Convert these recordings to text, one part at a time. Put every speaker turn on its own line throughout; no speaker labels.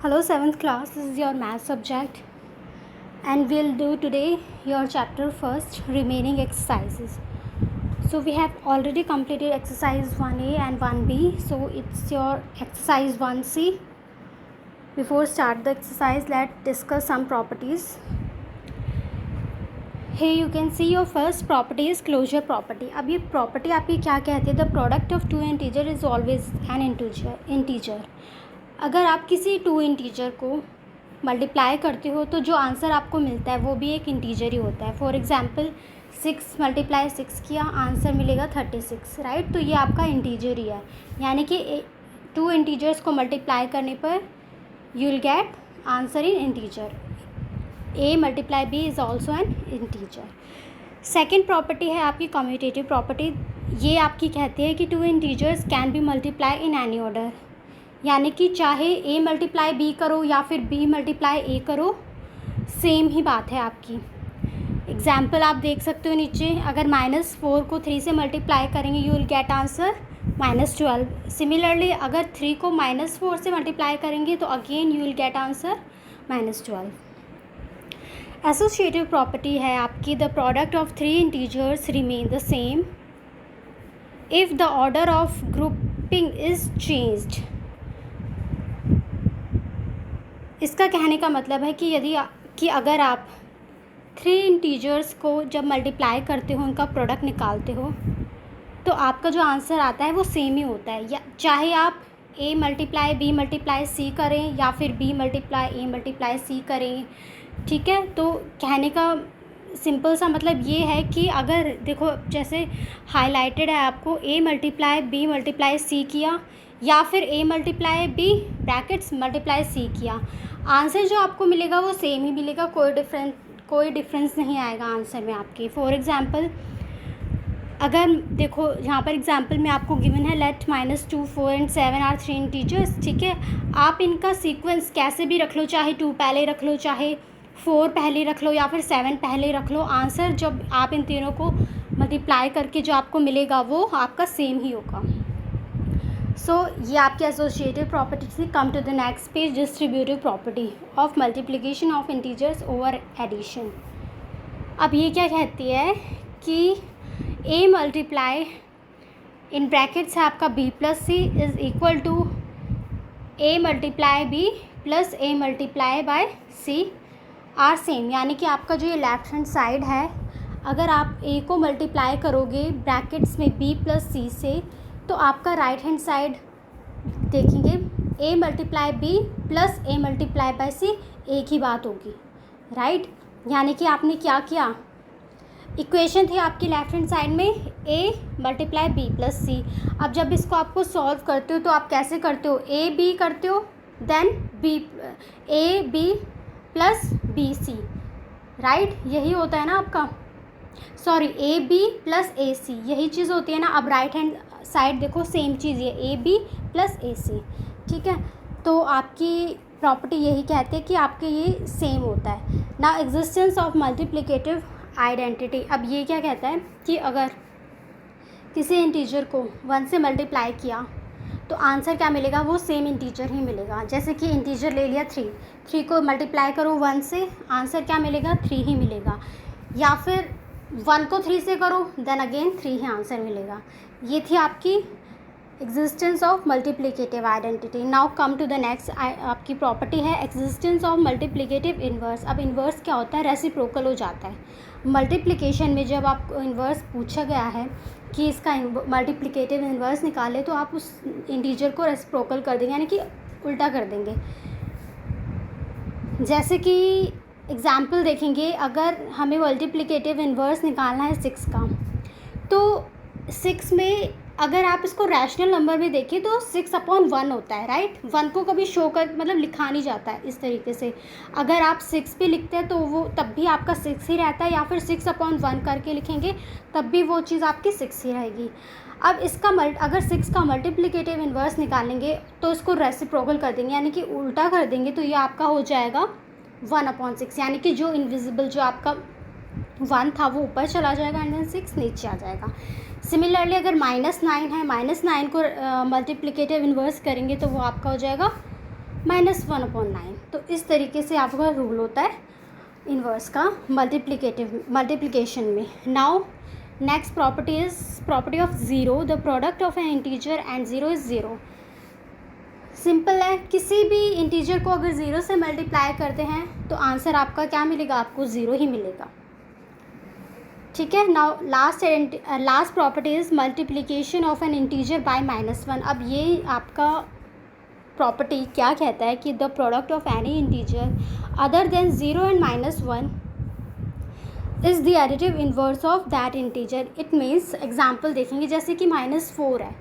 Hello 7th class, this is your math subject and we'll do today your chapter first remaining exercises. So we have already completed exercise 1A and 1B, so it's your exercise 1C. Before start the exercise, let's discuss some properties. Here you can see your first property is closure property. अब ये property आपकी क्या कहती है? The product of two integer is always an integer. अगर आप किसी to integer को मल्टीप्लाई करते हो तो जो आंसर आपको मिलता है वो भी एक इंटीजर ही होता है. फॉर एग्जांपल 6 मल्टीप्लाई 6 किया, आंसर मिलेगा 36, राइट. तो ये आपका इंटीजर ही है, यानी कि टू इंटीजर्स को मल्टीप्लाई करने पर you will get answer in integer. A multiply B is also an integer. Second property है आपकी कम्यूटेटिव प्रॉपर्टी. ये आपकी कहती है कि two integers can be multiply in any order, यानी कि चाहे ए मल्टीप्लाई बी करो या फिर बी मल्टीप्लाई ए करो, सेम ही बात है आपकी. एग्जाम्पल आप देख सकते हो नीचे. अगर -4 को 3 से मल्टीप्लाई करेंगे you will get answer -12. Similarly अगर 3 को -4 से मल्टीप्लाई करेंगे तो again you will get answer -12. Associative property है आपकी the product of 3 integers remain the same if the order of grouping is changed. इसका कहने का मतलब है कि अगर आप 3 इंटीजर्स को जब मल्टीप्लाई करते हो, उनका प्रोडक्ट निकालते हो, तो आपका जो आंसर आता है वो सेम ही होता है. या चाहे आप a multiply b multiply c करें या फिर b multiply a multiply c करें, ठीक है. तो कहने का सिंपल सा मतलब ये है कि अगर देखो जैसे हाईलाइटेड है आपको a multiply b multiply c किया या फिर a multiply b brackets multiply c किया, आंसर जो आपको मिलेगा वो सेम ही मिलेगा. कोई डिफरेंस नहीं आएगा आंसर में आपके. फॉर एग्जांपल अगर देखो यहाँ पर एग्जांपल में आपको गिवन है लेट -2 4 एंड 7 आर 3 इंटीजर्स, ठीक है. आप इनका सीक्वेंस कैसे भी रख लो, चाहे 2 पहले रख लो, चाहे 4 पहले रख लो या फिर 7 पहले रख लो, आंसर जब आप इन तीनों को मल्टीप्लाई करके जो आपको मिलेगा वो आपका सेम ही होगा. सो ये आपकी एसोसिएटिव प्रॉपर्टी थी. Come to the next page, distributive property of multiplication of integers over addition. अब ये क्या कहती है कि ए मल्टीप्लाई इन ब्रैकेट्स है आपका B plus C is equal to A multiply B plus A multiply by C are same. यानी कि आपका जो ये लेफ्ट हैंड साइड है, अगर आप ए को मल्टीप्लाई करोगे ब्रैकेट्स में बी प्लस सी से, तो आपका राइट हैंड साइड देखेंगे a multiply B plus A multiply by c एक ही बात होगी, राइट. यानी कि आपने क्या किया, इक्वेशन थी आपकी लेफ्ट हैंड साइड में a मल्टीप्लाई बी प्लस सी. अब जब इसको आपको सॉल्व करते हो तो आप कैसे करते हो, a b करते हो then a b plus B C, right. यही होता है ना आपका, sorry A B plus A C, यही चीज़ होती है ना. अब राइट हैंड साइड देखो सेम चीज़ है ए बी प्लस ए सी, ठीक है. तो आपकी प्रॉपर्टी यही कहती है कि आपके ये सेम होता है. ना एग्जिस्टेंस ऑफ मल्टीप्लिकेटिव आइडेंटिटी. अब ये क्या कहता है कि अगर किसी इंटीजर को 1 से मल्टीप्लाई किया तो आंसर क्या मिलेगा, वो सेम इंटीजर ही मिलेगा. जैसे कि इंटीजर ले लिया 3 को मल्टीप्लाई करो 1 से, आंसर क्या मिलेगा 3 ही मिलेगा. या फिर 1 को 3 से करो देन अगेन 3 ही आंसर मिलेगा. ये थी आपकी existence of multiplicative identity. Now come to the next. आपकी प्रॉपर्टी है एग्जिस्टेंस ऑफ मल्टीप्लिकेटिव इन्वर्स. अब इन्वर्स क्या होता है, रेसिप्रोकल हो जाता है. मल्टीप्लिकेशन में जब आपको इन्वर्स पूछा गया है कि इसका मल्टीप्लिकेटिव इन्वर्स निकाले, तो आप उस इंटीजर को रेसिप्रोकल कर देंगे, यानी कि उल्टा कर देंगे. जैसे कि एग्जाम्पल देखेंगे, अगर हमें मल्टीप्लिकेटिव इन्वर्स निकालना है 6 का, तो 6 में अगर आप इसको रैशनल नंबर में देखें तो 6/1 होता है, राइट. 1 को कभी शो कर मतलब लिखा नहीं जाता है इस तरीके से. अगर आप 6 पे लिखते हैं तो वो तब भी आपका 6 ही रहता है, या फिर 6/1 करके लिखेंगे तब भी वो चीज़ आपकी 6 ही रहेगी. अब इसका अगर 6 का मल्टीप्लिकेटिव इन्वर्स निकालेंगे तो इसको रेसिप्रोकल कर देंगे, यानी कि उल्टा कर देंगे, तो ये आपका हो जाएगा 1/6. यानी कि जो इनविजिबल जो आपका 1 था वो ऊपर चला जाएगा एंड देन 6 नीचे आ जाएगा. सिमिलरली अगर -9 है, -9 को मल्टीप्लिकेटिव इन्वर्स करेंगे तो वो आपका हो जाएगा -1/9। तो इस तरीके से आपका रूल होता है इन्वर्स का मल्टीप्लिकेशन में। Now next property is property of zero. The product of N integer and zero is zero. Simple है, किसी भी इंटीजर को अगर ज़ीरो से मल्टीप्लाई करते हैं तो आंसर आपका क्या मिलेगा, आपको ज़ीरो ही मिलेगा। ठीक है। Now last property is multiplication of N integer by -1। अब ये आपका प्रॉपर्टी क्या कहता है कि the product of any integer other than 0 and -1 is the additive inverse of that integer. It means example देखेंगे, जैसे कि -4 है,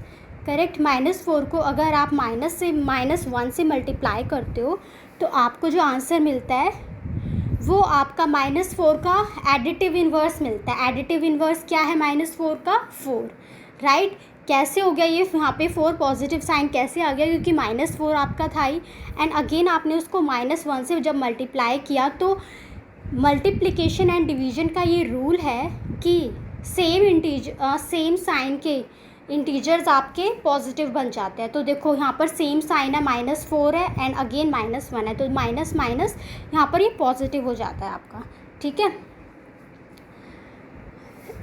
करेक्ट। -4 को अगर आप -1 से मल्टीप्लाई करते हो तो आपको जो आंसर मिलता है वो आपका -4 का एडिटिव इन्वर्स मिलता है। एडिटिव इन्वर्स क्या है -4 का, 4, राइट। कैसे हो गया ये, यहाँ पे 4 पॉजिटिव साइन कैसे आ गया, क्योंकि -4 आपका था ही, एंड अगेन आपने उसको -1 से जब मल्टीप्लाई किया तो मल्टीप्लिकेशन एंड डिवीजन का ये रूल है कि सेम साइन के इंटीजर्स आपके पॉजिटिव बन जाते हैं। तो देखो यहाँ पर सेम साइन है, -4 है एंड अगेन -1 है, तो माइनस माइनस यहाँ पर ये पॉजिटिव हो जाता है आपका। ठीक है।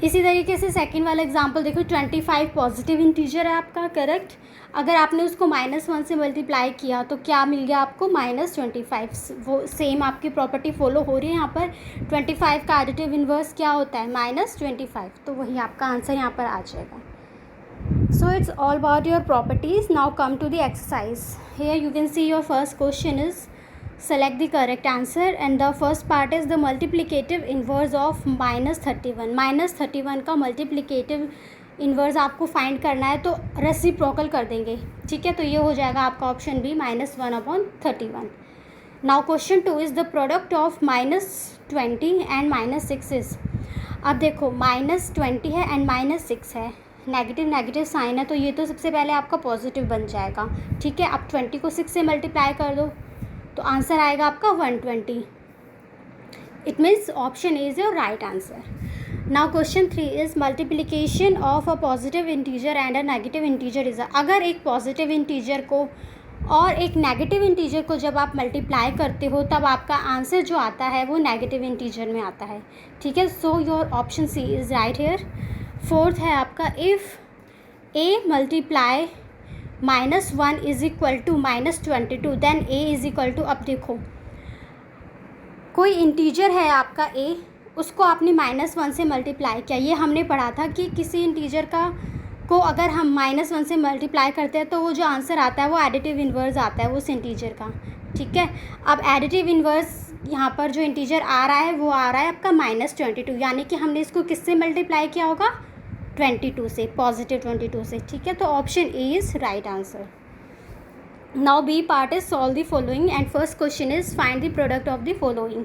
इसी तरीके से सेकंड वाला एग्जांपल देखो, 25 पॉजिटिव इंटीजर है आपका, करेक्ट। अगर आपने उसको -1 से मल्टीप्लाई किया तो क्या मिल गया आपको, -25। वो सेम आपकी प्रॉपर्टी फॉलो हो रही है यहाँ पर। 25 का एडिटिव इन्वर्स क्या होता है, -25, तो वही आपका आंसर यहाँ पर आ जाएगा। So it's all about your properties. Now come to the exercise. Here you can see your first question is select the correct answer, and the first part is the multiplicative inverse of -31. -31 का multiplicative inverse आपको find करना है, तो reciprocal कर देंगे। ठीक है, तो ये हो जाएगा आपका option B, -1/31। Now question 2 is the product of -20 and -6 is. अब देखो -20 है एंड -6 है, नेगेटिव साइन है, तो ये तो सबसे पहले आपका पॉजिटिव बन जाएगा। ठीक है। अब 20 को 6 से मल्टीप्लाई कर दो तो आंसर आएगा आपका 120। It means option A is your right answer. Now question 3 is multiplication of a positive integer and a negative integer is. अगर एक पॉजिटिव इंटीजर को और एक नेगेटिव इंटीजर को जब आप मल्टीप्लाई करते हो तब आपका आंसर जो आता है वो नेगेटिव इंटीजर में आता है। ठीक है। So your option C is right here. Fourth है आपका, if A multiply -1 is equal to -22 then A is equal to. अब देखो कोई इंटीजर है आपका ए, उसको आपने -1 से मल्टीप्लाई किया। ये हमने पढ़ा था कि किसी इंटीजर को अगर हम -1 से मल्टीप्लाई करते हैं तो वो जो आंसर आता है वो एडिटिव इन्वर्स आता है उस इंटीजर का। ठीक है। अब एडिटिव इन्वर्स यहाँ पर जो इंटीजर आ रहा है वो आ रहा है आपका -22, यानी कि हमने इसको किससे मल्टीप्लाई किया होगा, 22 से, पॉजिटिव 22 से। ठीक है। तो option A is right answer. Now B part is solve the following and first question is find the product of the following.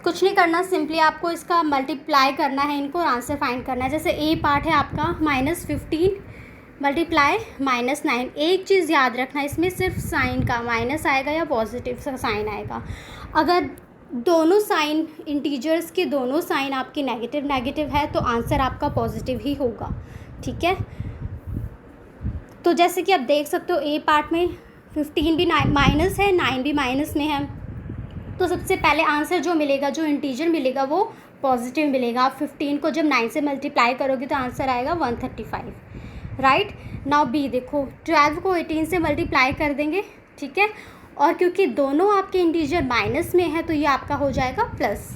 कुछ नहीं करना, सिंपली आपको इसका मल्टीप्लाई करना है इनको और आंसर फाइंड करना है। जैसे ए पार्ट है आपका -15 मल्टीप्लाई -9। एक चीज़ याद रखना, इसमें सिर्फ साइन का माइनस आएगा या पॉजिटिव सा साइन आएगा। अगर दोनों साइन इंटीजर्स के दोनों साइन आपके नेगेटिव है तो आंसर आपका पॉजिटिव ही होगा। ठीक है। तो जैसे कि आप देख सकते हो ए पार्ट में 15 भी माइनस है, 9 भी माइनस में है, तो सबसे पहले आंसर जो मिलेगा, जो इंटीजर मिलेगा वो पॉजिटिव मिलेगा। आप 15 को जब 9 से मल्टीप्लाई करोगे तो आंसर आएगा 135, राइट। नाउ बी देखो, 12 को 18 से मल्टीप्लाई कर देंगे। ठीक है। और क्योंकि दोनों आपके इंटीजर माइनस में है तो ये आपका हो जाएगा प्लस।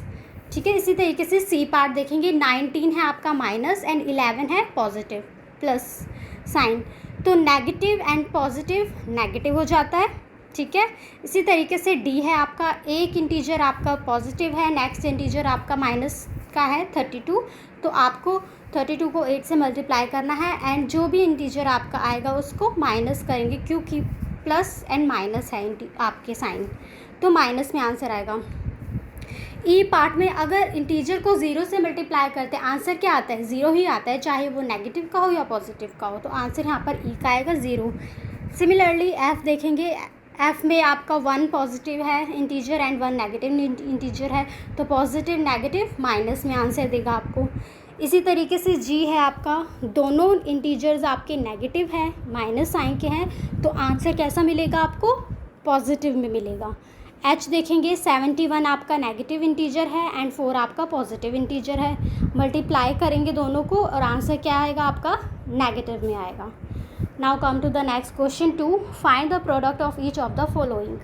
ठीक है। इसी तरीके से सी पार्ट देखेंगे, 19 है आपका माइनस एंड 11 है पॉजिटिव, प्लस साइन, तो नेगेटिव एंड पॉजिटिव नेगेटिव हो जाता है। ठीक है। इसी तरीके से डी है आपका, एक इंटीजर आपका पॉजिटिव है, नेक्स्ट इंटीजर आपका माइनस का है 32, तो आपको 32 को 8 से मल्टीप्लाई करना है एंड जो भी इंटीजर आपका आएगा उसको माइनस करेंगे, क्योंकि प्लस एंड माइनस है आपके साइन, तो माइनस में आंसर आएगा। ई पार्ट में अगर इंटीजर को 0 से मल्टीप्लाई करते हैं आंसर क्या आता है, 0 ही आता है, चाहे वो नेगेटिव का हो या पॉजिटिव का हो, तो आंसर यहाँ पर ई का आएगा 0। सिमिलरली एफ़ देखेंगे, एफ़ में आपका 1 पॉजिटिव है इंटीजर एंड 1 नेगेटिव इंटीजर है, तो पॉजिटिव नेगेटिव माइनस में आंसर देगा आपको। इसी तरीके से जी है आपका, दोनों इंटीजर्स आपके नेगेटिव हैं, माइनस साइन के हैं, तो आंसर कैसा मिलेगा आपको, पॉजिटिव में मिलेगा। एच देखेंगे 71 आपका नेगेटिव इंटीजर है एंड 4 आपका पॉजिटिव इंटीजर है। मल्टीप्लाई करेंगे दोनों को और आंसर क्या आएगा आपका नेगेटिव में आएगा। Now come to the next question 2, find the product of each of the following.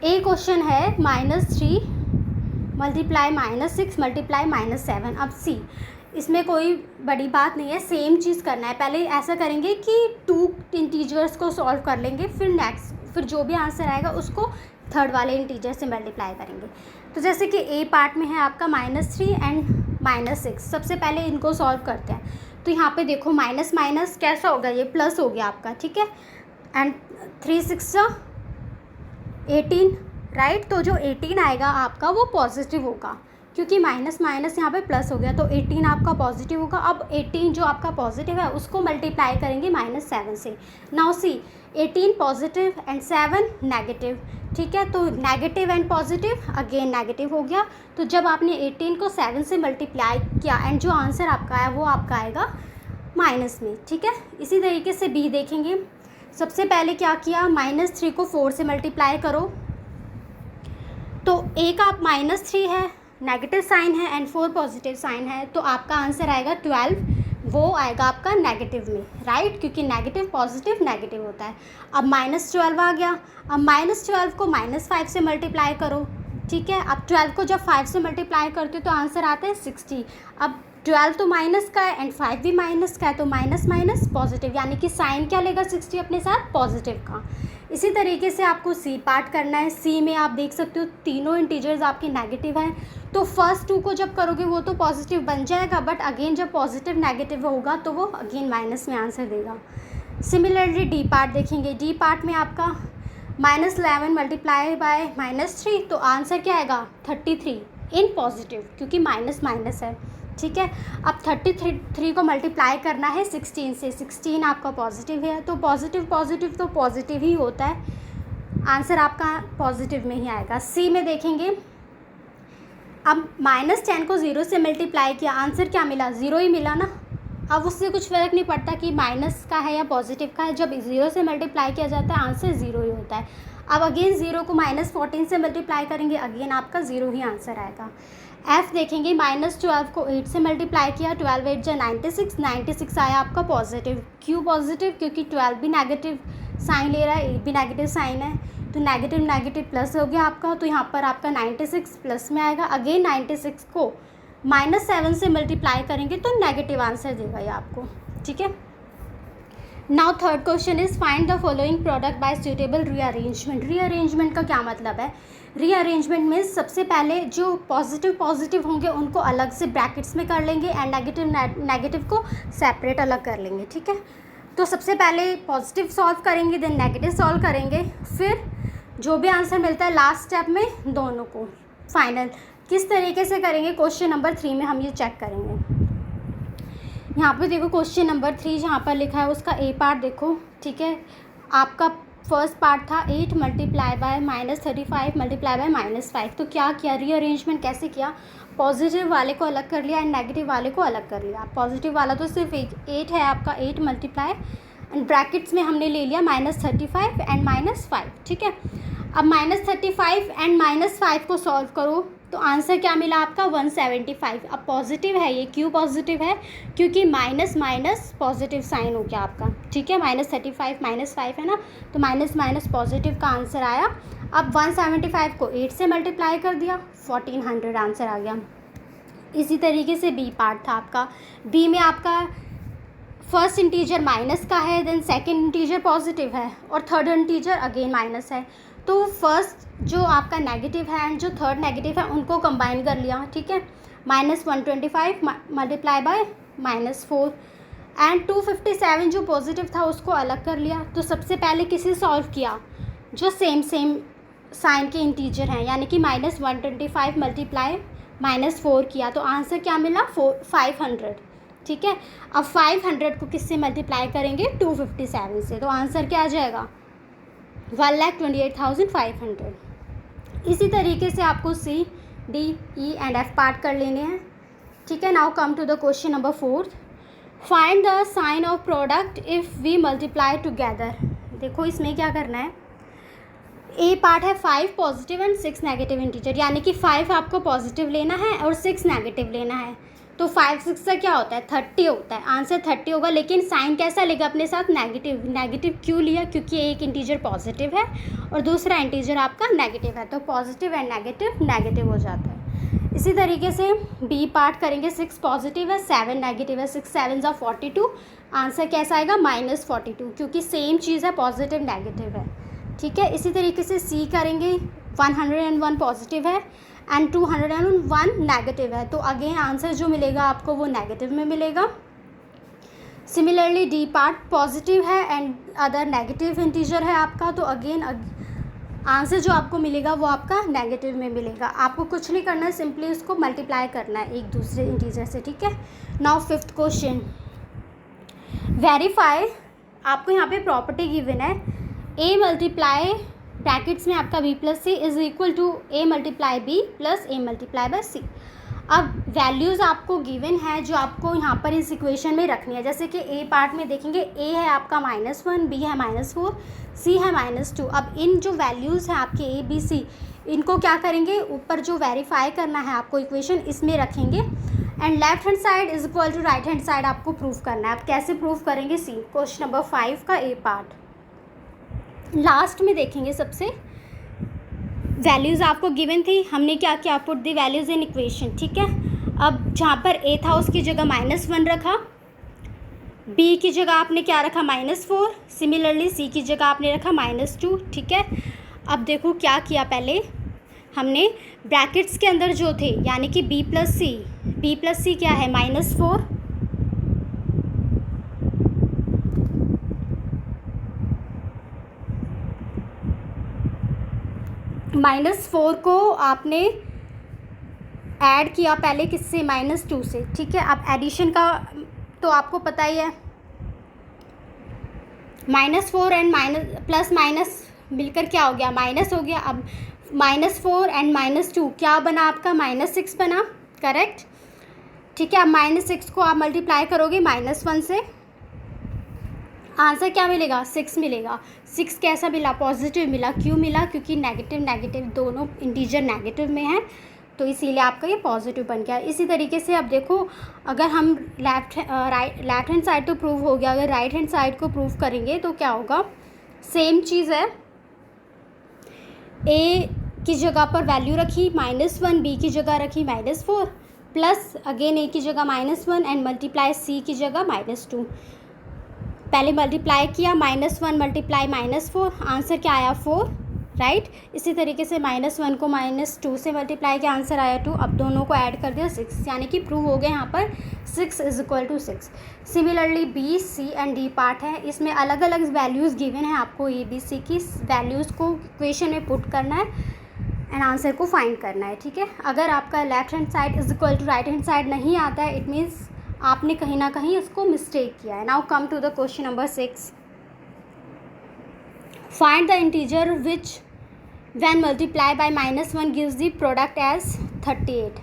A question है -3 मल्टीप्लाई -6 मल्टीप्लाई -7। अब सी, इसमें कोई बड़ी बात नहीं है, सेम चीज़ करना है। पहले ऐसा करेंगे कि 2 इंटीजर्स को सॉल्व कर लेंगे, फिर जो भी आंसर आएगा उसको थर्ड वाले इंटीजर से मल्टीप्लाई करेंगे। तो जैसे कि ए पार्ट में है आपका -3 एंड -6, सबसे पहले इनको सॉल्व करते हैं। तो यहाँ पे देखो माइनस माइनस कैसा होगा, ये प्लस हो गया आपका, ठीक है। And 3 6 18, right. तो जो 18 आएगा आपका वो पॉजिटिव होगा, क्योंकि माइनस माइनस यहाँ पे प्लस हो गया, तो 18 आपका पॉजिटिव होगा। अब 18 जो आपका पॉजिटिव है उसको मल्टीप्लाई करेंगे -7 से। Now see, 18 positive and 7 negative, ठीक है। तो negative and positive again negative हो गया। तो जब आपने 18 को 7 से मल्टीप्लाई किया एंड जो आंसर आपका है वो आपका आएगा माइनस में, ठीक है। इसी तरीके से बी देखेंगे। सबसे पहले क्या किया, -3 को 4 से मल्टीप्लाई करो, तो ए का -3 है, नेगेटिव साइन है एंड 4 पॉजिटिव साइन है, तो आपका आंसर आएगा 12, वो आएगा आपका नेगेटिव में, राइट, क्योंकि नेगेटिव पॉजिटिव नेगेटिव होता है। अब -12 आ गया। अब -12 को -5 से मल्टीप्लाई करो, ठीक है। अब 12 को जब 5 से मल्टीप्लाई करते हो तो आंसर आता है 60। अब 12 तो माइनस का है एंड 5 भी माइनस का है, तो माइनस माइनस पॉजिटिव, यानी कि साइन क्या लेगा 60 अपने साथ, पॉजिटिव का। इसी तरीके से आपको सी पार्ट करना है। सी में आप देख सकते हो तीनों इंटीजर्स आपके नेगेटिव हैं, तो फर्स्ट 2 को जब करोगे वो तो पॉजिटिव बन जाएगा, बट अगेन जब पॉजिटिव नेगेटिव होगा तो वो अगेन माइनस में आंसर देगा। सिमिलरली डी पार्ट देखेंगे। डी पार्ट में आपका -11 मल्टीप्लाई बाय -3, तो आंसर क्या आएगा 33 इन पॉजिटिव, क्योंकि माइनस माइनस है, ठीक है। अब 33 को मल्टीप्लाई करना है 16 से, 16 आपका पॉजिटिव है, तो पॉजिटिव पॉजिटिव तो पॉजिटिव ही होता है, आंसर आपका पॉजिटिव में ही आएगा। सी में देखेंगे, अब -10 को 0 से मल्टीप्लाई किया, आंसर क्या मिला, 0 ही मिला ना। अब उससे कुछ फ़र्क नहीं पड़ता कि माइनस का है या पॉजिटिव का है, जब 0 से मल्टीप्लाई किया जाता है आंसर 0 ही होता है। अब अगेन 0 को -14 से मल्टीप्लाई करेंगे, अगेन आपका 0 ही आंसर आएगा। एफ देखेंगे, -12 को 8 से मल्टीप्लाई किया, 12 8 जा 96, 96 आया आपका पॉजिटिव। क्यों पॉजिटिव, क्योंकि 12 भी नेगेटिव साइन ले रहा है, 8 भी नेगेटिव साइन है, तो नेगेटिव नेगेटिव प्लस हो गया आपका, तो यहाँ पर आपका 96 प्लस में आएगा। अगेन 96 को -7 से मल्टीप्लाई करेंगे तो नेगेटिव आंसर देगा ये आपको, ठीक है। Now third question is find the following product bye suitable rearrangement. Rearrangement का क्या मतलब है, रीअरेंजमेंट में सबसे पहले जो पॉजिटिव पॉजिटिव होंगे उनको अलग से ब्रैकेट्स में कर लेंगे एंड नेगेटिव नेगेटिव को सेपरेट अलग कर लेंगे, ठीक है। तो सबसे पहले पॉजिटिव सॉल्व करेंगे, देन नेगेटिव सॉल्व करेंगे, फिर जो भी आंसर मिलता है लास्ट स्टेप में दोनों को फाइनल किस तरीके से करेंगे, क्वेश्चन नंबर 3 में हम ये चेक करेंगे। यहाँ पे देखो क्वेश्चन नंबर 3 जहाँ पर लिखा है उसका ए पार्ट देखो, ठीक है। आपका फर्स्ट पार्ट था 8 मल्टीप्लाई बाय -35 मल्टीप्लाई बाय -5। तो क्या किया, रीअरेंजमेंट कैसे किया, पॉजिटिव वाले को अलग कर लिया एंड नेगेटिव वाले को अलग कर लिया। पॉजिटिव वाला तो सिर्फ 8 है आपका, 8 मल्टीप्लाई एंड ब्रैकेट्स में हमने ले लिया -35 एंड -5, ठीक है। अब -35 एंड -5 को सॉल्व करो तो आंसर क्या मिला आपका 175। अब पॉजिटिव है ये, क्यों पॉजिटिव है, क्योंकि माइनस माइनस पॉजिटिव साइन हो गया आपका, ठीक है। -35 -5 है ना, तो माइनस माइनस पॉजिटिव का आंसर आया। अब 175 को 8 से मल्टीप्लाई कर दिया, 1400 आंसर आ गया। इसी तरीके से बी पार्ट था आपका। बी में आपका फर्स्ट इंटीजर माइनस का है, देन सेकंड इंटीजर पॉजिटिव है और थर्ड इंटीजर अगेन माइनस है। तो फर्स्ट जो आपका नेगेटिव है एंड जो थर्ड नेगेटिव है उनको कंबाइन कर लिया, ठीक है। -125 मल्टीप्लाई बाय -4 एंड 257 जो पॉजिटिव था उसको अलग कर लिया। तो सबसे पहले किसे सॉल्व किया, जो सेम साइन के इंटीजर हैं, यानी कि -125 मल्टीप्लाई -4 किया, तो आंसर क्या मिला 500, ठीक है। अब 500 को किससे मल्टीप्लाई करेंगे 257 से, तो आंसर क्या आ जाएगा 1,28,500। इसी तरीके से आपको C D E and F part कर लेने हैं, ठीक है। Now come to the question number 4, find the sign of product if we multiply together. देखो इसमें क्या करना है, ए पार्ट है 5 पॉजिटिव एंड 6 नेगेटिव इंटीजर, यानी कि 5 आपको पॉजिटिव लेना है और 6 नेगेटिव लेना है। तो 5 6 से क्या होता है 30 होता है, आंसर 30 होगा। लेकिन साइन कैसा लेगा अपने साथ, नेगेटिव। नेगेटिव क्यों लिया, क्योंकि एक इंटीजर पॉजिटिव है और दूसरा इंटीजर आपका नेगेटिव है, तो पॉजिटिव एंड नेगेटिव नेगेटिव हो जाता है। इसी तरीके से बी पार्ट करेंगे, 6 पॉजिटिव है 7 नेगेटिव है, 6 7 जा 42, आंसर कैसा आएगा -42, क्योंकि सेम चीज़ है, पॉजिटिव नेगेटिव है, ठीक है। इसी तरीके से सी करेंगे, 101 पॉजिटिव है एंड 201 नेगेटिव है, तो अगेन आंसर जो मिलेगा आपको वो नेगेटिव में मिलेगा। सिमिलरली डी पार्ट पॉजिटिव है एंड अदर नेगेटिव इंटीजर है आपका, तो अगेन आंसर जो आपको मिलेगा वो आपका नेगेटिव में मिलेगा। आपको कुछ नहीं करना है, सिंपली उसको मल्टीप्लाई करना है एक दूसरे इंटीजर से, ठीक है। नाउ 5th क्वेश्चन, वेरीफाई, आपको यहाँ पे प्रॉपर्टी गिवन है, ए मल्टीप्लाई ब्रैकेट्स में आपका B plus c is equal to A multiply B plus A multiply by c. अब वैल्यूज़ आपको गिवन है जो आपको यहाँ पर इस इक्वेशन में रखनी है। जैसे कि ए पार्ट में देखेंगे, ए है आपका -1, बी है -4, सी है -2। अब इन जो वैल्यूज़ हैं आपके ए बी सी, इनको क्या करेंगे, ऊपर जो वेरीफाई करना है आपको इक्वेशन, इसमें रखेंगे and left hand side is equal to right hand side आपको प्रूफ करना है। आप कैसे प्रूफ करेंगे, सी क्वेश्चन नंबर 5 का ए पार्ट लास्ट में देखेंगे। सबसे वैल्यूज़ आपको गिवन थी, हमने क्या किया, put the values in equation, ठीक है। अब जहाँ पर ए था उसकी जगह -1 रखा, बी की जगह आपने क्या रखा -4, सिमिलरली सी की जगह आपने रखा -2, ठीक है। अब देखो क्या किया, पहले हमने ब्रैकेट्स के अंदर जो थे, यानी कि बी प्लस सी क्या है -4, -4 को आपने ऐड किया पहले किससे, -2 से, ठीक है। अब एडिशन का तो आपको पता ही है, -4 एंड प्लस माइनस मिलकर क्या हो गया, माइनस हो गया। अब -4 एंड -2 क्या बना आपका, -6 बना, करेक्ट, ठीक है। अब -6 को आप मल्टीप्लाई करोगे -1 से, आंसर क्या मिलेगा, 6 मिलेगा। 6 कैसा मिला, पॉजिटिव मिला। क्यों मिला, क्योंकि नेगेटिव दोनों इंटीजर नेगेटिव में है, तो इसीलिए आपका ये पॉजिटिव बन गया। इसी तरीके से अब देखो, अगर हम लेफ्ट हैंड साइड तो प्रूव हो गया, अगर राइट हैंड साइड को प्रूव करेंगे तो क्या होगा, सेम चीज़ है। ए की जगह पर वैल्यू रखी -1, बी की जगह रखी -4, प्लस अगेन ए की जगह -1 एंड मल्टीप्लाई सी की जगह -2। पहले मल्टीप्लाई किया, -1 मल्टीप्लाई -4, आंसर क्या आया 4, राइट। इसी तरीके से -1 को -2 से मल्टीप्लाई किया, आंसर आया 2। अब दोनों को ऐड कर दिया 6, यानी कि प्रूव हो गया यहाँ पर 6 = 6। Similarly B C and D part है, इसमें अलग अलग वैल्यूज़ गिवन है आपको, ए बी सी की वैल्यूज़ को इक्वेशन में पुट करना है एंड आंसर को फाइंड करना है, ठीक है। अगर आपका left hand side is equal to right hand side नहीं आता है, इट मीन्स आपने कहीं ना कहीं उसको मिस्टेक किया है। Now come to the question number 6, find the integer which when multiply by -1 gives the product as 38।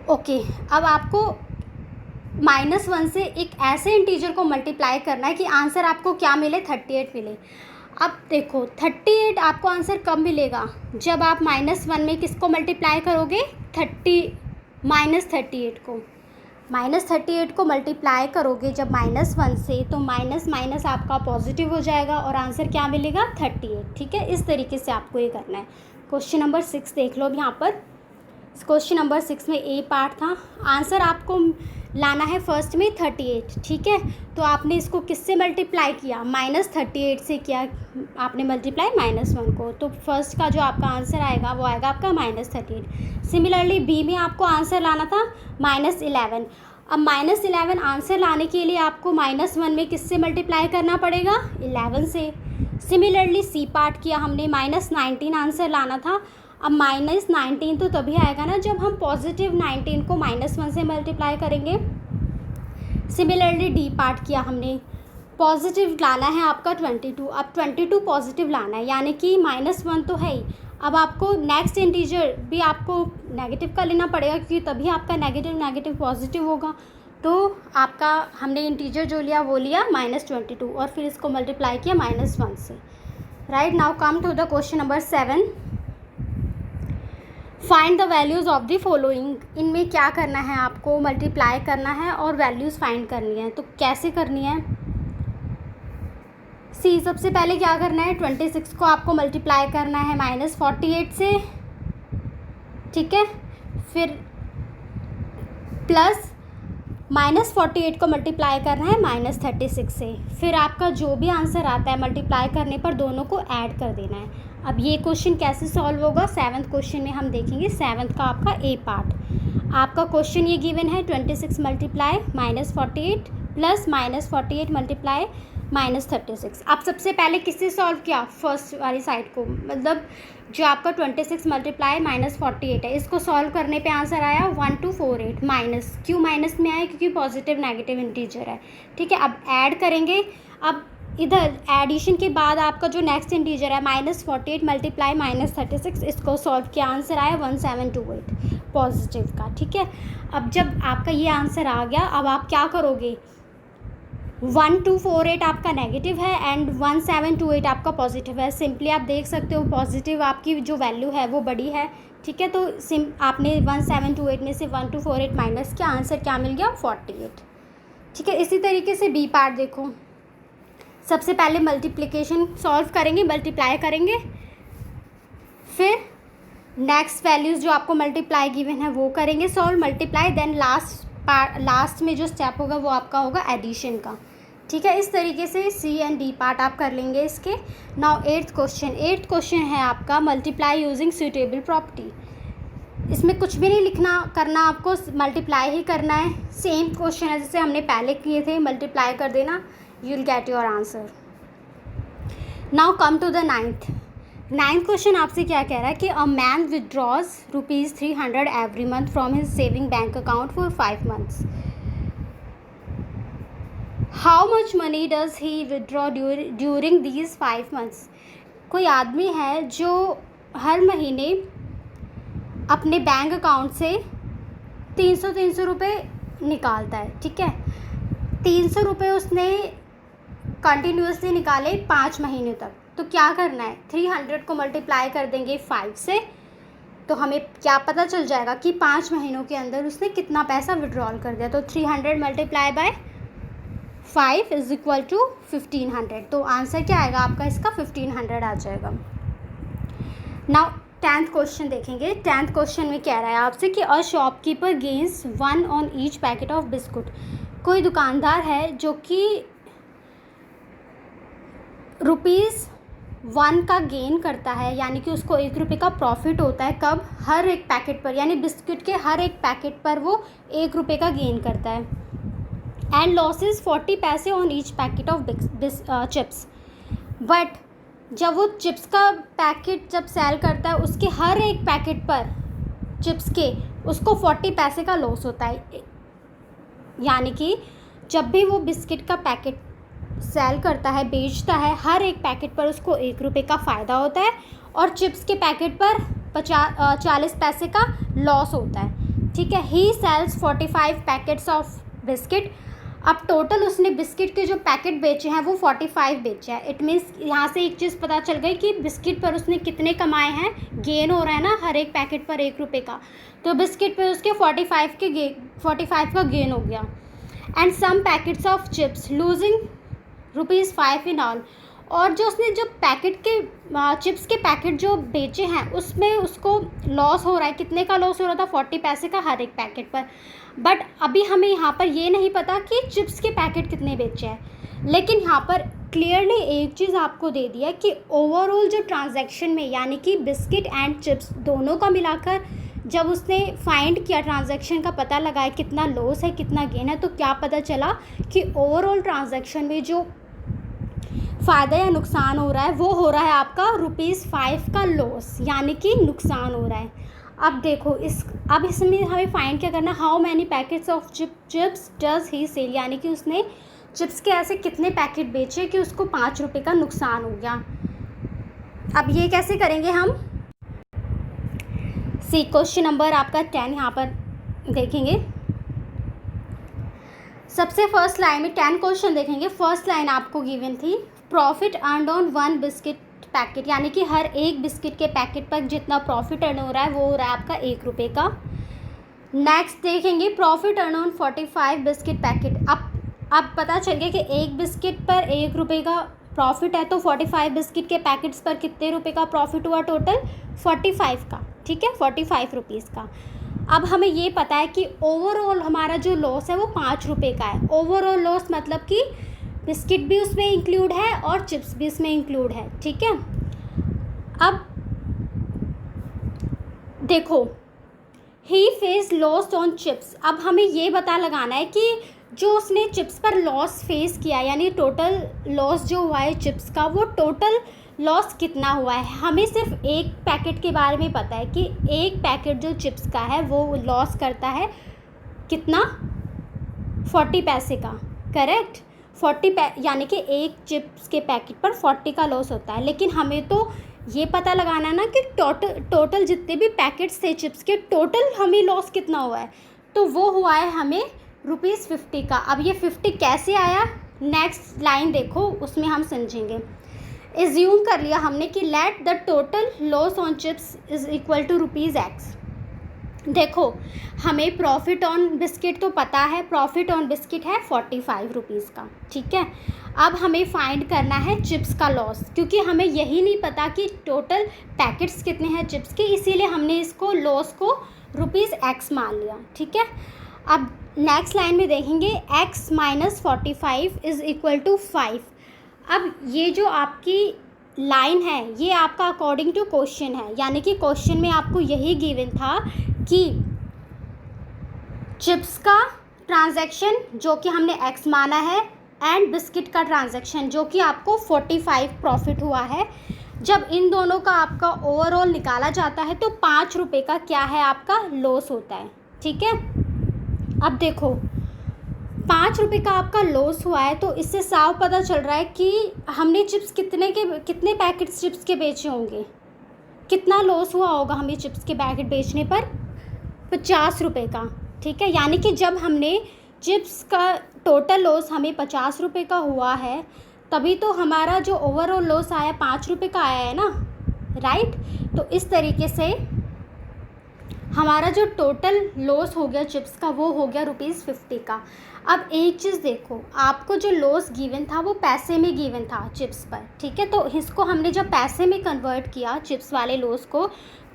Okay, अब आपको -1 से एक ऐसे इंटीजर को मल्टीप्लाई करना है कि आंसर आपको क्या मिले, 38 मिले। अब देखो 38 आपको आंसर कब मिलेगा, जब आप -1 में किसको मल्टीप्लाई करोगे, -38 को। -38 को मल्टीप्लाई करोगे जब -1 से, तो माइनस माइनस आपका पॉजिटिव हो जाएगा और आंसर क्या मिलेगा, 38, ठीक है। इस तरीके से आपको ये करना है। क्वेश्चन नंबर 6 देख लो अब यहाँ पर। क्वेश्चन नंबर 6 में ए पार्ट था, आंसर आपको लाना है फर्स्ट में 38, ठीक है। तो आपने इसको किससे मल्टीप्लाई किया, -38 से किया आपने मल्टीप्लाई -1 को, तो फर्स्ट का जो आपका आंसर आएगा वो आएगा आपका -38। सिमिलरली बी में आपको आंसर लाना था -11। अब -11 आंसर लाने के लिए आपको -1 में किससे मल्टीप्लाई करना पड़ेगा, 11 से। सिमिलरली सी पार्ट किया हमने, -19 आंसर लाना था। अब -19 तो तभी आएगा ना जब हम पॉजिटिव 19 को -1 से मल्टीप्लाई करेंगे। सिमिलरली डी पार्ट किया हमने, पॉजिटिव लाना है आपका 22। अब 22 पॉजिटिव लाना है, यानी कि -1 तो है ही। अब आपको नेक्स्ट इंटीजर भी आपको नेगेटिव का लेना पड़ेगा, क्योंकि तभी आपका नेगेटिव पॉजिटिव होगा। तो आपका हमने इंटीजर जो लिया वो लिया -22 और फिर इसको मल्टीप्लाई किया -1 से। Right, now come to the question number 7। Find the values of the following. इनमें क्या करना है, आपको मल्टीप्लाई करना है और वैल्यूज़ फाइंड करनी है। तो कैसे करनी है? सी, सबसे पहले क्या करना है, 26 को आपको मल्टीप्लाई करना है -48 से, ठीक है। फिर प्लस -48 को मल्टीप्लाई करना है -36 से। फिर आपका जो भी आंसर आता है मल्टीप्लाई करने पर दोनों को ऐड कर देना है। अब ये क्वेश्चन कैसे सॉल्व होगा, 7th क्वेश्चन में हम देखेंगे। 7th का आपका ए पार्ट। आपका क्वेश्चन ये गिवन है 26 मल्टीप्लाई -48 प्लस -48 मल्टीप्लाई -36। अब सबसे पहले किससे सॉल्व किया, फर्स्ट वाली साइड को, मतलब जो आपका 26 मल्टीप्लाई -48 है, इसको सॉल्व करने पे आंसर आया 1248। माइनस क्यों माइनस में आया, क्योंकि पॉजिटिव नेगेटिव इंटीजर है, ठीक है। अब ऐड करेंगे। अब इधर एडिशन के बाद आपका जो नेक्स्ट इंटीजर है -48 मल्टीप्लाई -36, इसको सॉल्व किया, आंसर आया 1728 पॉजिटिव का, ठीक है। अब जब आपका ये आंसर आ गया, अब आप क्या करोगे, 1248 आपका नेगेटिव है एंड 1728 आपका पॉजिटिव है। सिंपली आप देख सकते हो पॉजिटिव आपकी जो वैल्यू है वो बड़ी है, ठीक है। तो आपने 1728 में से 1248 माइनस किया, आंसर क्या मिल गया, 48, ठीक है। इसी तरीके से बी पार्ट देखो, सबसे पहले मल्टीप्लिकेशन सॉल्व करेंगे, मल्टीप्लाई करेंगे, फिर नेक्स्ट वैल्यूज़ जो आपको मल्टीप्लाई गिवन है वो करेंगे सॉल्व, मल्टीप्लाई, देन लास्ट में जो स्टेप होगा वो आपका होगा एडिशन का, ठीक है। इस तरीके से सी एंड डी पार्ट आप कर लेंगे इसके। नाउ 8th क्वेश्चन है आपका मल्टीप्लाई यूजिंग सूटेबल प्रॉपर्टी। इसमें कुछ भी नहीं लिखना करना, आपको मल्टीप्लाई ही करना है। सेम क्वेश्चन है जैसे हमने पहले किए थे, मल्टीप्लाई कर देना, you will get your answer. Now come to the 9th question आपसे क्या कह रहा है कि a man withdraws ₹300 every month from his saving bank account for 5 months। How much money does he withdraw during these 5 months। कोई आदमी है जो हर महीने अपने बैंक अकाउंट से 300 रुपये निकालता है, ठीक है। 300 रुपये उसने कंटिन्यूसली निकाले 5 महीने तक। तो क्या करना है, 300 को मल्टीप्लाई कर देंगे 5 से, तो हमें क्या पता चल जाएगा कि 5 महीनों के अंदर उसने कितना पैसा विड्रॉल कर दिया। तो 300 multiply by 5 is equal to 1500। तो आंसर क्या आएगा आपका, इसका 1500 आ जाएगा। नाउ 10th क्वेश्चन देखेंगे। 10th क्वेश्चन में कह रहा है आपसे कि a shopkeeper gains 1 on each packet of biscuit. कोई दुकानदार है जो कि ₹1 का गेन करता है, यानी कि उसको ₹1 का प्रॉफिट होता है। कब, हर एक पैकेट पर, यानी बिस्किट के हर एक पैकेट पर वो ₹1 का गेन करता है। एंड लॉसेस 40 पैसे on each packet of chips. But जब वो चिप्स का पैकेट जब सेल करता है, उसके हर एक पैकेट पर चिप्स के उसको 40 पैसे का लॉस होता है। यानी कि जब भी वो बिस्किट का पैकेट सेल करता है, बेचता है, हर एक पैकेट पर उसको ₹1 का फ़ायदा होता है और चिप्स के पैकेट पर 40 पैसे का लॉस होता है, ठीक है। ही सेल्स 45 पैकेट्स ऑफ बिस्किट। अब टोटल उसने बिस्किट के जो पैकेट बेचे हैं वो 45 बेचे हैं। इट मीन्स यहाँ से एक चीज़ पता चल गई कि बिस्किट पर उसने कितने कमाए हैं, गेन हो रहा है ना हर एक पैकेट पर ₹1 का, तो बिस्किट पर उसके 45 का गेन हो गया। And some packets of chips losing ₹5 in all. और जो उसने जो पैकेट के चिप्स के पैकेट जो बेचे हैं उसमें उसको लॉस हो रहा है। कितने का लॉस हो रहा था, 40 पैसे का हर एक पैकेट पर। बट अभी हमें यहाँ पर ये नहीं पता कि चिप्स के पैकेट कितने बेचे हैं, लेकिन यहाँ पर क्लियरली एक चीज़ आपको दे दिया है कि ओवरऑल जो ट्रांजैक्शन में, यानी कि बिस्किट एंड चिप्स दोनों का मिलाकर जब उसने फाइंड किया, ट्रांजैक्शन का पता लगाया कितना लॉस है कितना गेन है, तो क्या पता चला कि ओवरऑल ट्रांजैक्शन में जो फ़ायदा या नुकसान हो रहा है वो हो रहा है आपका ₹5 का लॉस, यानी कि नुकसान हो रहा है। अब देखो अब इसमें हमें फाइंड क्या करना है, how many packets of chips does he sell, यानी कि उसने चिप्स के ऐसे कितने पैकेट बेचे कि उसको ₹5 का नुकसान हो गया। अब ये कैसे करेंगे हम, सी क्वेश्चन नंबर आपका 10 यहाँ पर देखेंगे। सबसे फर्स्ट लाइन में 10 क्वेश्चन देखेंगे। फर्स्ट लाइन आपको गिवन थी profit earned on 1 biscuit packet, यानी कि हर एक बिस्किट के पैकेट पर जितना प्रॉफिट अर्न हो रहा है वो हो रहा है आपका 1 रुपये का। नेक्स्ट देखेंगे profit earn on 45 biscuit packet. अब पता चल गया कि एक बिस्किट पर 1 रुपये का प्रॉफिट है, तो 45 बिस्किट के पैकेट्स पर कितने रुपए का प्रॉफिट हुआ टोटल? 45 का, ठीक है, 45 रुपीज़ का। अब हमें ये पता है कि ओवरऑल हमारा जो लॉस है वो 5 रुपये का है। ओवरऑल लॉस मतलब कि बिस्किट भी उसमें इंक्लूड है और चिप्स भी इसमें इंक्लूड है, ठीक है। अब देखो ही फेस लॉस ऑन चिप्स। अब हमें ये पता लगाना है कि जो उसने चिप्स पर लॉस फेस किया, यानी टोटल लॉस जो हुआ है चिप्स का, वो टोटल लॉस कितना हुआ है। हमें सिर्फ एक पैकेट के बारे में पता है कि एक पैकेट जो चिप्स का है वो लॉस करता है कितना? 40 पैसे का, करेक्ट। 40 यानी कि एक चिप्स के पैकेट पर 40 का लॉस होता है। लेकिन हमें तो ये पता लगाना है ना कि टोटल जितने भी पैकेट्स थे चिप्स के, टोटल हमें लॉस कितना हुआ है। तो वो हुआ है हमें ₹50 का। अब ये 50 कैसे आया, नेक्स्ट लाइन देखो उसमें हम समझेंगे। एज्यूम कर लिया हमने कि let the total loss on chips is equal to ₹X। देखो हमें प्रॉफिट ऑन बिस्किट तो पता है, प्रॉफिट ऑन बिस्किट है 45 रुपीज़ का, ठीक है। अब हमें फाइंड करना है चिप्स का लॉस, क्योंकि हमें यही नहीं पता कि टोटल पैकेट्स कितने हैं चिप्स के, इसीलिए हमने इसको लॉस को ₹X मान लिया, ठीक है। अब नेक्स्ट लाइन में देखेंगे x minus 45 is equal to 5। अब ये जो आपकी लाइन है ये आपका अकॉर्डिंग टू क्वेश्चन है, यानी कि क्वेश्चन में आपको यही गिवन था कि चिप्स का ट्रांजैक्शन जो कि हमने x माना है एंड बिस्किट का ट्रांजैक्शन जो कि आपको 45 प्रॉफिट हुआ है। जब इन दोनों का आपका ओवरऑल निकाला जाता है तो 5 रुपये का क्या है आपका लॉस होता है, ठीक है। अब देखो 5 रुपये का आपका लॉस हुआ है, तो इससे साफ पता चल रहा है कि हमने चिप्स कितने पैकेट्स चिप्स के बेचे होंगे, कितना लॉस हुआ होगा हमें चिप्स के पैकेट बेचने पर? 50 रुपये का, ठीक है। यानी कि जब हमने चिप्स का टोटल लॉस हमें 50 रुपये का हुआ है, तभी तो हमारा जो ओवरऑल लॉस आया 5 रुपये का आया है ना, राइट। तो इस तरीके से हमारा जो टोटल लॉस हो गया चिप्स का वो हो गया ₹50 का। अब एक चीज़ देखो, आपको जो लॉस गिवन था वो पैसे में गिवन था चिप्स पर, ठीक है। तो इसको हमने जब पैसे में कन्वर्ट किया चिप्स वाले लॉस को,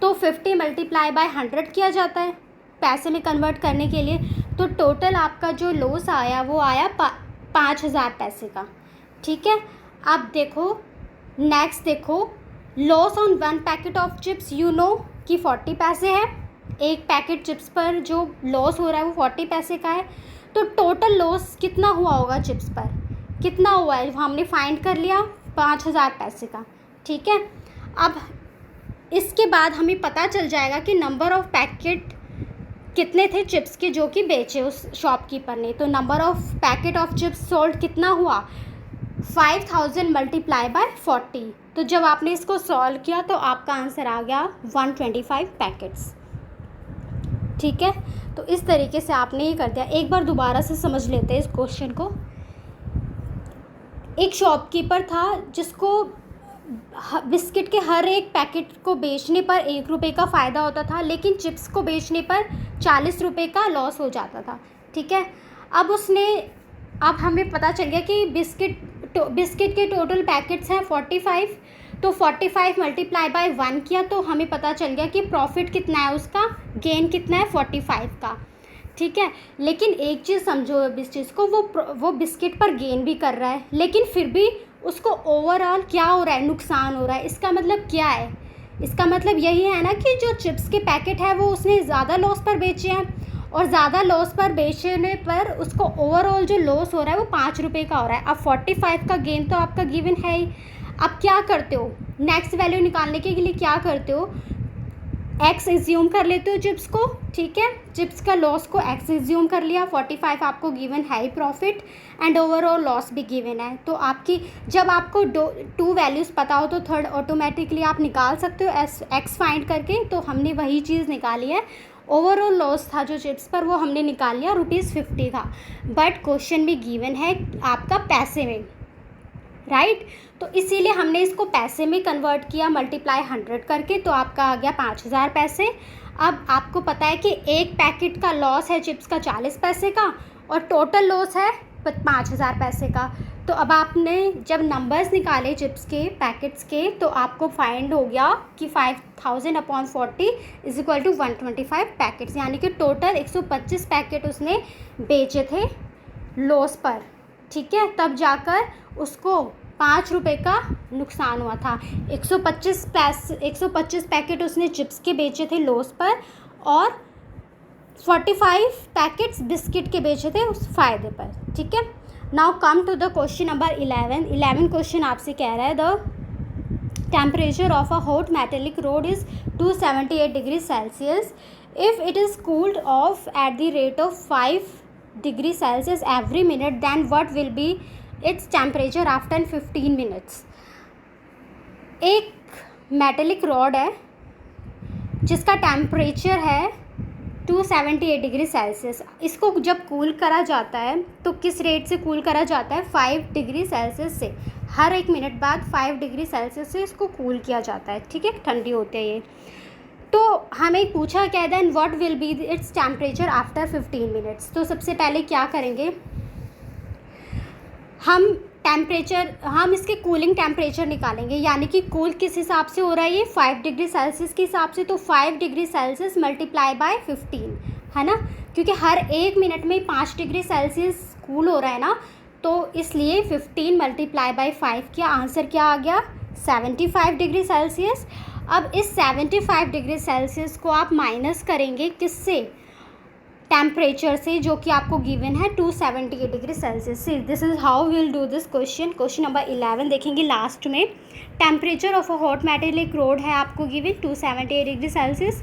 तो 50 मल्टीप्लाई बाय 100 किया जाता है पैसे में कन्वर्ट करने के लिए। तो टोटल आपका जो लॉस आया वो आया 5000 पैसे का, ठीक है। अब देखो नेक्स्ट देखो loss on 1 packet of chips, you know कि 40 पैसे है। एक पैकेट चिप्स पर जो लॉस हो रहा है वो 40 पैसे का है। तो टोटल लॉस कितना हुआ होगा चिप्स पर, कितना हुआ है हमने फाइंड कर लिया 5000 पैसे का, ठीक है। अब इसके बाद हमें पता चल जाएगा कि नंबर ऑफ़ पैकेट कितने थे चिप्स के जो कि बेचे उस शॉपकीपर ने। तो number of packet of chips sold कितना हुआ, 5000 मल्टीप्लाई बाय 40। तो जब आपने इसको सॉल्व किया तो आपका आंसर आ गया 125 पैकेट्स, ठीक है। तो इस तरीके से आपने ये कर दिया। एक बार दोबारा से समझ लेते हैं इस क्वेश्चन को। एक शॉपकीपर था जिसको बिस्किट के हर एक पैकेट को बेचने पर 1 रुपये का फ़ायदा होता था, लेकिन चिप्स को बेचने पर 40 रुपये का लॉस हो जाता था, ठीक है। अब हमें पता चल गया कि बिस्किट के टोटल पैकेट्स हैं 45। तो 45 मल्टीप्लाई बाय 1 किया तो हमें पता चल गया कि प्रॉफिट कितना है उसका, गेन कितना है 45 का, ठीक है। लेकिन एक चीज़ समझो इस चीज़ को, वो बिस्किट पर गेन भी कर रहा है, लेकिन फिर भी उसको ओवरऑल क्या हो रहा है, नुकसान हो रहा है। इसका मतलब क्या है, इसका मतलब यही है ना कि जो चिप्स के पैकेट है वो उसने ज़्यादा लॉस पर बेचे हैं, और ज़्यादा लॉस पर बेचने पर उसको ओवरऑल जो लॉस हो रहा है वो 5 रुपये का हो रहा है। अब 45 का गेन तो आपका गिवन है ही। अब क्या करते हो, नेक्स्ट वैल्यू निकालने के लिए क्या करते हो, x एज्यूम कर लेते हो चिप्स को, ठीक है। चिप्स का लॉस को x एज्यूम कर लिया, 45 आपको गिवन है ही प्रॉफिट, एंड ओवरऑल लॉस भी गिवन है। तो आपकी जब आपको 2 वैल्यूज़ पता हो तो थर्ड ऑटोमेटिकली आप निकाल सकते हो x फाइंड करके। तो हमने वही चीज़ निकाली है, ओवरऑल लॉस था जो चिप्स पर वो हमने निकाल लिया, ₹50 था। बट क्वेश्चन में गिवन है आपका पैसे में, राइट। तो इसीलिए हमने इसको पैसे में कन्वर्ट किया, मल्टीप्लाई 100 करके, तो आपका आ गया 5000 पैसे। अब आपको पता है कि एक पैकेट का लॉस है चिप्स का 40 पैसे का, और टोटल लॉस है 5000 पैसे का। तो अब आपने जब नंबर्स निकाले चिप्स के पैकेट्स के, तो आपको फाइंड हो गया कि 5000/40 इज इक्वल टू 125 पैकेट्स, यानी कि टोटल 125 पैकेट उसने बेचे थे लॉस पर, ठीक है। तब जाकर उसको ₹5 का नुकसान हुआ था। 125 पैकेट उसने चिप्स के बेचे थे लॉस पर, और 45 पैकेट्स बिस्किट के बेचे थे उस फ़ायदे पर, ठीक है। Now come to the question number 11 question आपसे कह रहा है the temperature of a hot metallic rod is 278 degree Celsius if it is cooled off at the rate of 5 degree Celsius every minute, then what will be its temperature after 15 minutes. एक metallic rod है जिसका temperature है 278 degree Celsius. इसको जब cool करा जाता है तो किस रेट से कूल करा जाता है? 5 डिग्री सेल्सियस से। हर 1 मिनट बाद 5 डिग्री सेल्सियस से इसको कूल किया जाता है, ठीक है, ठंडी होते हैं ये। तो हमें पूछा क्या है, then what will be its temperature after 15 minutes. तो सबसे पहले क्या करेंगे, हम इसके कूलिंग टेम्परेचर निकालेंगे, यानी कि कूल किस हिसाब से हो रहा है ये 5 डिग्री सेल्सियस के हिसाब से। तो 5 डिग्री सेल्सियस मल्टीप्लाई बाय 15, है ना, क्योंकि हर 1 मिनट में 5 डिग्री सेल्सियस कूल हो रहा है ना, तो इसलिए 15 मल्टीप्लाई बाय 5 किया, आंसर क्या आ गया 75 डिग्री सेल्सियस। अब इस 75 डिग्री सेल्सियस को आप माइनस करेंगे किससे? टेम्परेचर से, जो कि आपको गिवन है 278 डिग्री सेल्सियस से। This is how we will do this question. Question number 11 देखेंगे लास्ट में। Temperature of a hot metallic rod है आपको गिवन 278 डिग्री सेल्सियस।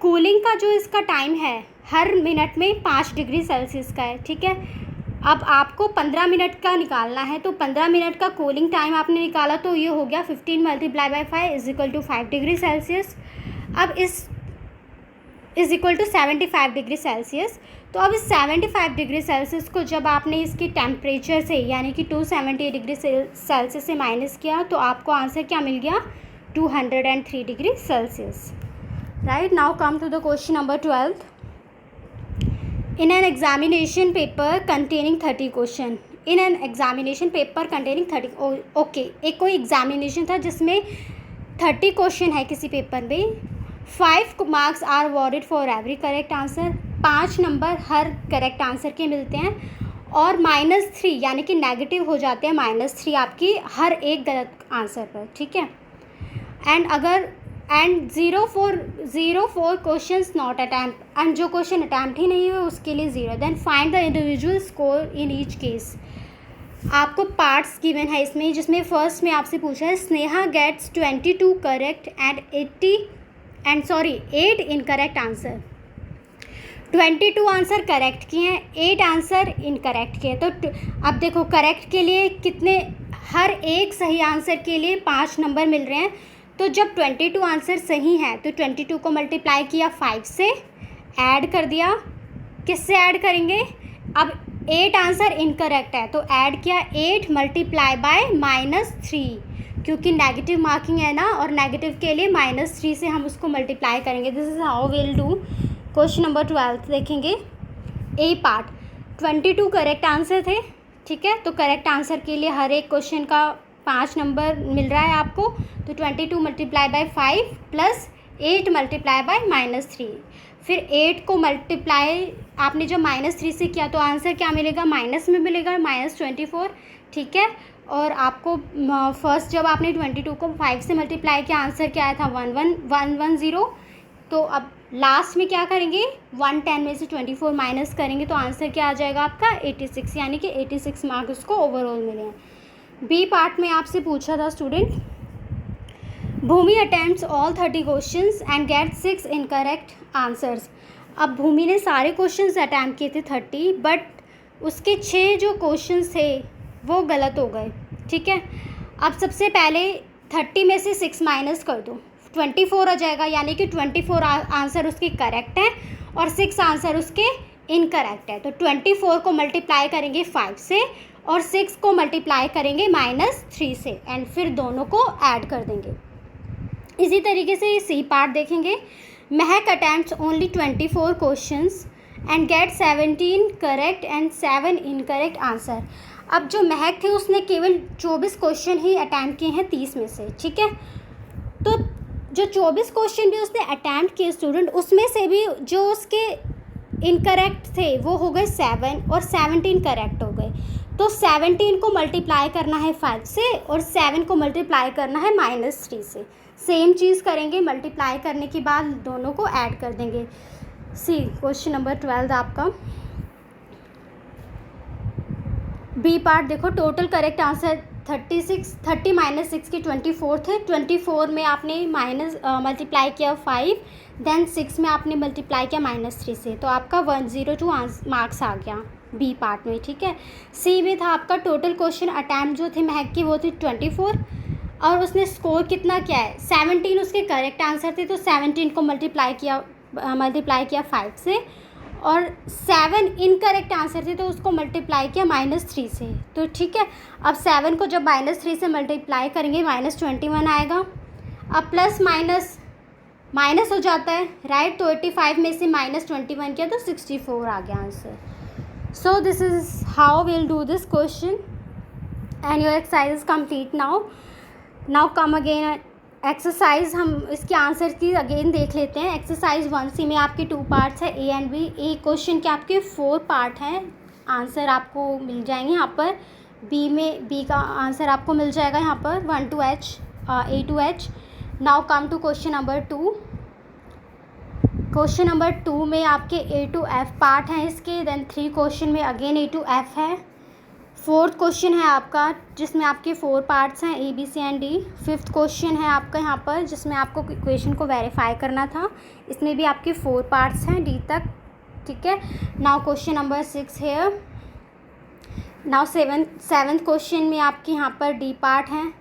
कूलिंग का जो इसका टाइम है हर मिनट में 5 डिग्री सेल्सियस का है, ठीक है। अब आपको 15 मिनट का निकालना है, तो 15 मिनट का कूलिंग टाइम आपने निकाला, तो ये हो गया 15 multiply by 5 is equal to 5 degree Celsius. अब इस is equal to 75 degree Celsius. तो अब इस 75 डिग्री सेल्सियस को जब आपने इसके टेम्परेचर से, यानी कि 270 डिग्री सेल्सियस से माइनस किया, तो आपको आंसर क्या मिल गया 203 degree Celsius, right. Now come to the question number 12। In an examination paper containing 30 question, in an examination paper containing 30, okay, एक कोई एग्जामिनेशन था जिसमें 30 क्वेश्चन है किसी पेपर में। 5 marks are awarded for every correct answer, 5 number हर correct answer के मिलते हैं, और -3 यानी कि नेगेटिव हो जाते हैं -3 आपकी हर एक गलत आंसर पर, ठीक है। And 0 4 question not attempt, and जो क्वेश्चन अटैम्प्ट ही नहीं हुए उसके लिए 0। Then find the individual score in each case. आपको पार्ट्स गिवन है इसमें, जिसमें फर्स्ट में आपसे पूछा है Sneha gets 22 correct and 8 incorrect answer. 22 answer correct किए हैं, 8 आंसर इनकरेक्ट किए। तो अब देखो करेक्ट के लिए कितने, हर एक सही आंसर के लिए 5 नंबर मिल रहे हैं। तो जब 22 आंसर सही हैं तो 22 को मल्टीप्लाई किया 5 से, ऐड कर दिया, किससे ऐड करेंगे? अब 8 आंसर इनकरेक्ट है तो ऐड किया 8 मल्टीप्लाई बाय -3, क्योंकि नेगेटिव मार्किंग है ना, और नेगेटिव के लिए -3 से हम उसको मल्टीप्लाई करेंगे। This is how will do question number 12। देखेंगे ए पार्ट, 22 करेक्ट आंसर थे, ठीक है। तो करेक्ट आंसर के लिए हर एक क्वेश्चन का 5 नंबर मिल रहा है आपको। तो 22 multiply by 5 plus 8 multiply by -3, फिर 8 को मल्टीप्लाई आपने जब -3 से किया तो आंसर क्या मिलेगा, माइनस में मिलेगा -24, ठीक है। और आपको फर्स्ट जब आपने 22 को 5 से मल्टीप्लाई किया आंसर क्या आया था 110। तो अब लास्ट में क्या करेंगे, 110 में से 24 माइनस करेंगे तो आंसर क्या आ जाएगा आपका 86, यानी कि 86 मार्क्स उसको ओवरऑल मिले हैं। बी पार्ट में आपसे पूछा था student, Bhumi attempts all 30 questions and get 6 incorrect answers. अब भूमि ने सारे क्वेश्चंस अटैम्प्ट किए थे 30, बट उसके 6 जो क्वेश्चंस थे वो गलत हो गए, ठीक है। अब सबसे पहले 30 में से 6 माइनस कर दो, 24 हो जाएगा, यानी कि 24 आंसर उसकी करेक्ट है और 6 आंसर उसके इनकरेक्ट है। तो 24 को मल्टीप्लाई करेंगे 5 से और 6 को मल्टीप्लाई करेंगे -3 से एंड फिर दोनों को ऐड कर देंगे। इसी तरीके से सी पार्ट देखेंगे। Mehak attempts only 24 questions and get 17 correct and 7 incorrect answer. अब जो महक थे उसने केवल 24 क्वेश्चन ही अटैम्प्ट किए हैं 30 में से, ठीक है। तो जो 24 क्वेश्चन भी उसने अटैम्प्ट किए स्टूडेंट, उसमें से भी जो उसके इनकरेक्ट थे वो हो गए 7 और 17 करेक्ट हो गए। तो 17 को मल्टीप्लाई करना है 5 से और 7 को मल्टीप्लाई करना है -3 से। सेम चीज़ करेंगे, मल्टीप्लाई करने के बाद दोनों को ऐड कर देंगे। सी क्वेश्चन नंबर 12 आपका बी पार्ट देखो। टोटल करेक्ट आंसर 30 -6 की 24 थे। 24 में आपने मल्टीप्लाई किया 5, देन 6 में आपने मल्टीप्लाई किया -3 से, तो आपका 102 मार्क्स आ गया बी पार्ट में, ठीक है। सी में था आपका टोटल क्वेश्चन अटैम्प्ट जो थे महक की वो थी 24 और उसने स्कोर कितना किया है 17 उसके करेक्ट आंसर थे, तो 17 को मल्टीप्लाई किया 5 से और 7 इनकरेक्ट आंसर थे तो उसको मल्टीप्लाई किया -3 से। तो ठीक है, अब 7 को जब -3 से मल्टीप्लाई करेंगे -21 आएगा। अब प्लस माइनस हो जाता है, राइट। तो 85 में से -21 किया तो 64 आ गया answer. So this is how will do this question and your exercise is complete now come again exercise. हम इसके आंसर की अगेन देख लेते हैं। एक्सरसाइज 1C में आपके 2 पार्ट्स है A and B. A question के आपके 4 पार्ट हैं, आंसर आपको मिल जाएंगे यहाँ पर। बी का आंसर आपको मिल जाएगा यहाँ पर 1 to H A to H। Now come to question number 2। Question number 2 में आपके A to F पार्ट हैं इसके, देन 3 क्वेश्चन में अगेन A to F है। 4th क्वेश्चन है आपका जिसमें आपके 4 पार्ट्स हैं A B C and D। 5th question है आपका यहाँ पर जिसमें आपको इक्वेशन को वेरीफाई करना था, इसमें भी आपके 4 पार्ट्स हैं D तक, ठीक है। नाउ क्वेश्चन नंबर 6 है। नाउ 7th क्वेश्चन में आपके यहाँ पर D पार्ट हैं,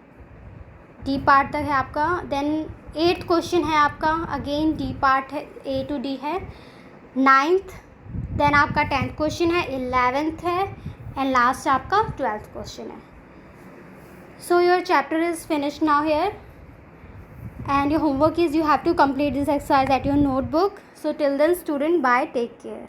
D पार्ट तक है आपका। देन 8th क्वेश्चन है आपका अगेन D पार्ट है, A to D है। 9th देन आपका 10th क्वेश्चन है, 11th है एंड लास्ट आपका 12th क्वेश्चन है। So your chapter is finished now here and your homework is you have to complete this exercise at your notebook. So till then student, bye, take care.